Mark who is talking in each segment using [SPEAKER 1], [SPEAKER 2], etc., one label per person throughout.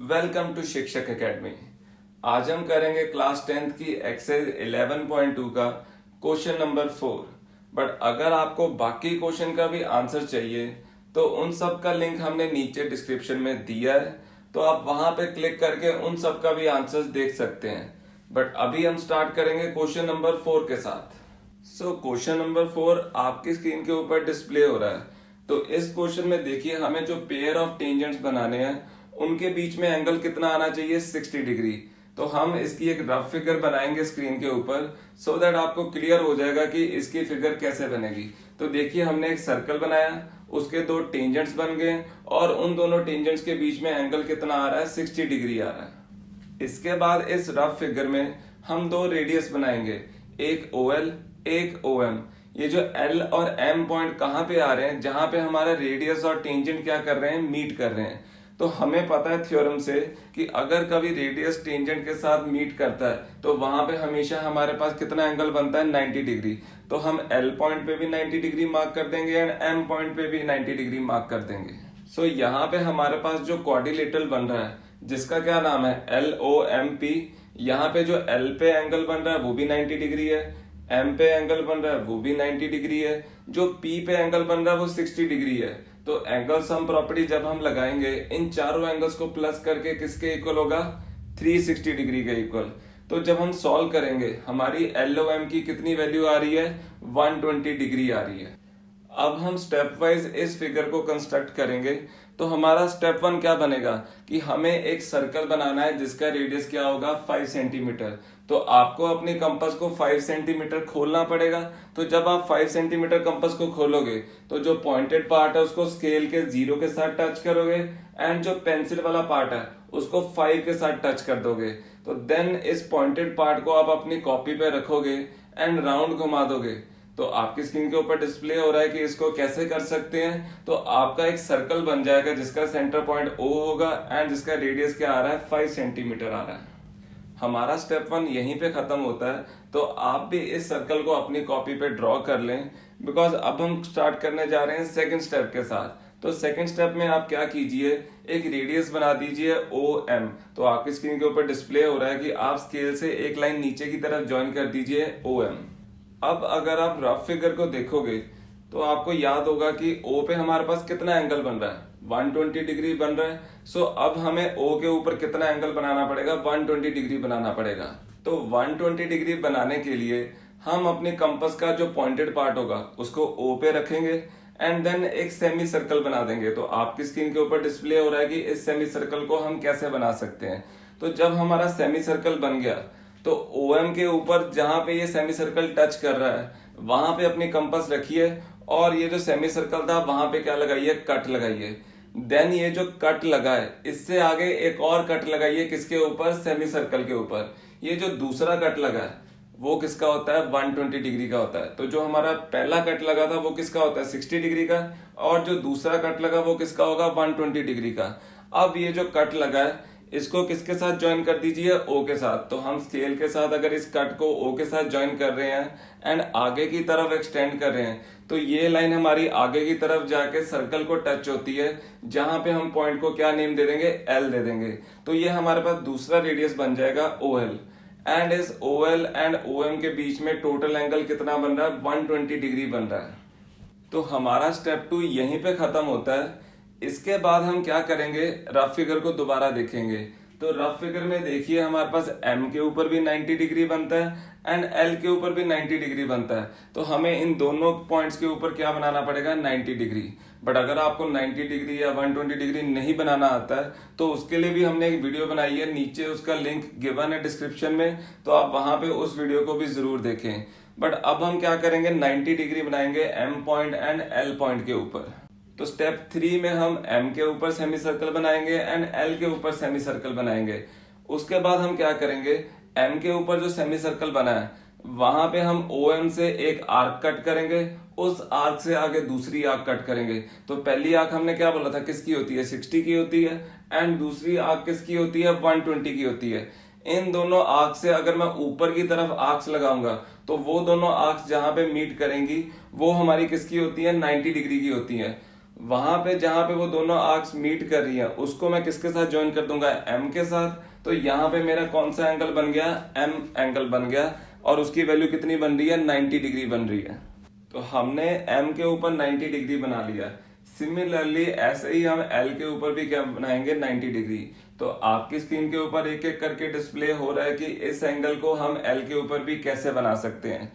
[SPEAKER 1] Welcome to शिक्षक academy. आज हम करेंगे क्लास 10th की एक्सरसाइज 11.2 का क्वेश्चन नंबर 4। बट अगर आपको बाकी क्वेश्चन का भी आंसर चाहिए तो उन सब का लिंक हमने नीचे डिस्क्रिप्शन में दिया है, तो आप वहां पे क्लिक करके उन सब का भी आंसर्स देख सकते हैं। बट अभी हम स्टार्ट करेंगे क्वेश्चन नंबर 4 के साथ। क्वेश्चन नंबर 4 आपकी स्क्रीन के ऊपर डिस्प्ले हो रहा है। तो इस क्वेश्चन में देखिए, हमें जो पेयर ऑफ टेंजेंट्स बनाने हैं उनके बीच में एंगल कितना आना चाहिए, 60 डिग्री। तो हम इसकी एक रफ फिगर बनाएंगे स्क्रीन के ऊपर, सो दैट आपको क्लियर हो जाएगा कि इसकी फिगर कैसे बनेगी। तो देखिए, हमने एक सर्कल बनाया, उसके दो टेंजेंट्स बन गए और उन दोनों टेंजेंट्स के बीच में एंगल कितना आ रहा है, 60 डिग्री आ रहा है। इसके बाद इस रफ फिगर में हम दो रेडियस बनाएंगे, एक OL एक OM। ये जो L और M पॉइंट कहाँ पे आ रहे हैं, जहां पे हमारा रेडियस और टेंजेंट क्या कर रहे हैं, मीट कर रहे हैं। तो हमें पता है थ्योरम से कि अगर कभी रेडियस टेंजेंट के साथ मीट करता है तो वहां पे हमेशा हमारे पास कितना एंगल बनता है, 90 डिग्री। तो हम L पॉइंट पे भी 90 डिग्री मार्क कर देंगे एंड M पॉइंट पे भी 90 डिग्री मार्क कर देंगे। यहाँ पे हमारे पास जो क्वाड्रिलेटरल बन रहा है जिसका क्या नाम है, LOMP। यहाँ पे जो L पे एंगल बन रहा है वो भी 90 डिग्री है, M पे एंगल बन रहा है वो भी 90 डिग्री है, जो P पे एंगल बन रहा है वो 60 डिग्री है। तो एंगल सम प्रॉपर्टी जब हम लगाएंगे, इन चारों एंगल्स को प्लस करके किसके इक्वल होगा, 360 डिग्री के इक्वल। तो जब हम सॉल्व करेंगे, हमारी LOM की कितनी वैल्यू आ रही है, 120 डिग्री आ रही है। अब हम स्टेप वाइज इस फिगर को कंस्ट्रक्ट करेंगे। तो हमारा स्टेप 1 क्या बनेगा कि हमें एक सर्कल बनाना है जिसका रेडियस क्या होगा, 5 सेंटीमीटर। तो आपको अपने कंपास को 5 सेंटीमीटर खोलना पड़ेगा। तो जब आप 5 सेंटीमीटर कंपास को खोलोगे तो जो पॉइंटेड पार्ट है उसको स्केल के 0 के साथ टच करोगे एंड जो पेंसिल वाला पार्ट है उसको 5 के साथ टच कर दोगे। तो देन इस पॉइंटेड पार्ट को आप अपनी कॉपी पे रखोगे एंड राउंड घुमा दोगे। तो आपकी स्क्रीन के ऊपर डिस्प्ले हो रहा है कि इसको कैसे कर सकते हैं। तो आपका एक सर्कल बन जाएगा जिसका सेंटर पॉइंट O होगा एंड जिसका रेडियस क्या आ रहा है, 5 सेंटीमीटर आ रहा है। हमारा स्टेप 1 यहीं पे खत्म होता है। तो आप भी इस सर्कल को अपनी कॉपी पे ड्रॉ कर लें, बिकॉज अब हम स्टार्ट करने जा रहे हैं सेकंड स्टेप के साथ। तो सेकंड स्टेप में आप क्या कीजिए, एक रेडियस बना दीजिए OM। तो आपकी स्क्रीन के ऊपर डिस्प्ले हो रहा है कि आप स्केल से एक लाइन नीचे की तरफ ज्वाइन कर दीजिए OM। अब अगर आप रफ फिगर को देखोगे तो आपको याद होगा कि O पे हमारे पास कितना एंगल बन रहा है, 120 डिग्री बन रहा है। अब हमें O के ऊपर कितना एंगल बनाना पड़ेगा, 120 डिग्री बनाना पड़ेगा। तो 120 डिग्री बनाने के लिए हम अपने कंपास का जो पॉइंटेड पार्ट होगा उसको O पे रखेंगे एंड देन एक सेमी सर्कल बना देंगे। तो आपकी स्क्रीन के ऊपर डिस्प्ले हो रहा है कि इस सेमी सर्कल को हम कैसे बना सकते हैं। तो जब हमारा सेमी सर्कल बन गया तो OM के ऊपर जहां पे ये सेमी सर्कल टच कर रहा है वहां पे अपनी कंपास रखिए और ये जो सेमी सर्कल था वहां पे क्या लगाइए, कट लगाइए। देन ये जो कट लगा है इससे आगे एक और कट लगाइए, किसके ऊपर, सेमी सर्कल के ऊपर। ये जो दूसरा कट लगा है वो किसका होता है, 120 डिग्री का होता है। तो जो हमारा पहला कट लगा था वो किसका होता है, 60 डिग्री का, और जो दूसरा कट लगा वो किसका होगा, 120 डिग्री का। अब ये जो कट लगा है इसको किसके साथ ज्वाइन कर दीजिए, O के साथ। तो हम स्केल के साथ अगर इस कट को O के साथ ज्वाइन कर रहे हैं एंड आगे की तरफ एक्सटेंड कर रहे हैं, तो ये लाइन हमारी आगे की तरफ जाके सर्कल को टच होती है, जहां पे हम पॉइंट को क्या नेम दे देंगे, L दे देंगे। तो ये हमारे पास दूसरा रेडियस बन जाएगा OL एंड इस OL एंड OM के बीच में टोटल एंगल कितना बन रहा है, 120 डिग्री बन रहा है। तो हमारा स्टेप 2 यहीं पे खत्म होता है। इसके बाद हम क्या करेंगे, रफ फिगर को दोबारा देखेंगे। तो रफ फिगर में देखिए हमारे पास M के ऊपर भी 90 डिग्री बनता है एंड L के ऊपर भी 90 डिग्री बनता है। तो हमें इन दोनों पॉइंट्स के ऊपर क्या बनाना पड़ेगा, 90 डिग्री। बट अगर आपको 90 डिग्री या 120 डिग्री नहीं बनाना आता है तो उसके लिए भी हमने एक वीडियो बनाई है, नीचे उसका लिंक गिवन है डिस्क्रिप्शन में, तो आप वहां पे उस वीडियो को भी जरूर देखें। बट अब हम क्या करेंगे, 90 डिग्री बनाएंगे M point and L point के ऊपर। तो स्टेप 3 में हम M के ऊपर सेमी सर्कल बनाएंगे एंड L के ऊपर सेमी सर्कल बनाएंगे। उसके बाद हम क्या करेंगे, M के ऊपर जो सेमी सर्कल बना है वहां पे हम OM से एक आर्क कट करेंगे, उस आर्क से आगे दूसरी आर्क कट करेंगे। तो पहली आर्क हमने क्या बोला था, किसकी होती है, 60 की होती है एंड दूसरी आर्क किसकी होती है, 120 की होती है। इन दोनों आर्क से अगर मैं ऊपर की तरफ आर्क्स लगाऊंगा तो वो दोनों आर्क्स जहां पे मीट करेंगी वो हमारी किसकी होती है, 90 डिग्री की होती है। वहां पे जहां पे वो दोनों आर्क्स मीट कर रही है उसको मैं किसके साथ ज्वाइन कर दूंगा, एम के साथ। तो यहाँ पे मेरा कौन सा एंगल बन गया, एम एंगल बन गया, और उसकी वैल्यू कितनी बन रही है, 90 डिग्री बन रही है। तो हमने एम के ऊपर 90 डिग्री बना लिया। सिमिलरली ऐसे ही हम एल के ऊपर भी क्या बनाएंगे, 90 डिग्री। तो आपकी स्क्रीन के ऊपर एक एक करके डिस्प्ले हो रहा है कि इस एंगल को हम एल के ऊपर भी कैसे बना सकते हैं।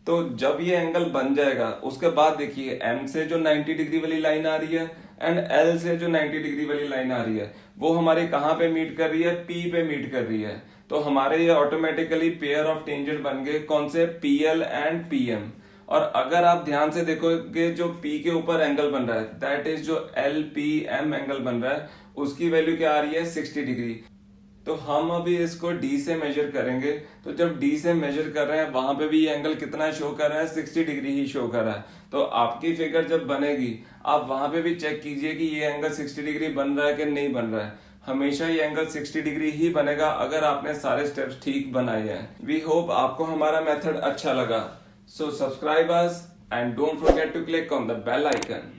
[SPEAKER 1] तो जब ये एंगल बन जाएगा उसके बाद देखिए एम से जो 90 डिग्री वाली लाइन आ रही है एंड एल से जो 90 डिग्री वाली लाइन आ रही है वो हमारे कहाँ पे मीट कर रही है, पी पे मीट कर रही है। तो हमारे ये ऑटोमेटिकली पेयर ऑफ टेंजेंट बन गए, कौन से, पीएल एंड पीएम। और अगर आप ध्यान से देखोगे जो पी के ऊपर एंगल बन रहा है दैट इज जो एल पी एम एंगल बन रहा है उसकी वैल्यू क्या आ रही है, 60 डिग्री। तो हम अभी इसको D से मेजर करेंगे। तो जब D से मेजर कर रहे हैं वहां पे भी ये एंगल कितना शो कर रहा है, 60 डिग्री ही शो कर रहा है। तो आपकी फिगर जब बनेगी आप वहां पे भी चेक कीजिए कि ये एंगल 60 डिग्री बन रहा है कि नहीं बन रहा है। हमेशा ये एंगल 60 डिग्री ही बनेगा अगर आपने सारे स्टेप्स ठीक बनाए हैं। वी होप आपको हमारा मेथड अच्छा लगा। So subscribe us and don't forget to click on the bell icon.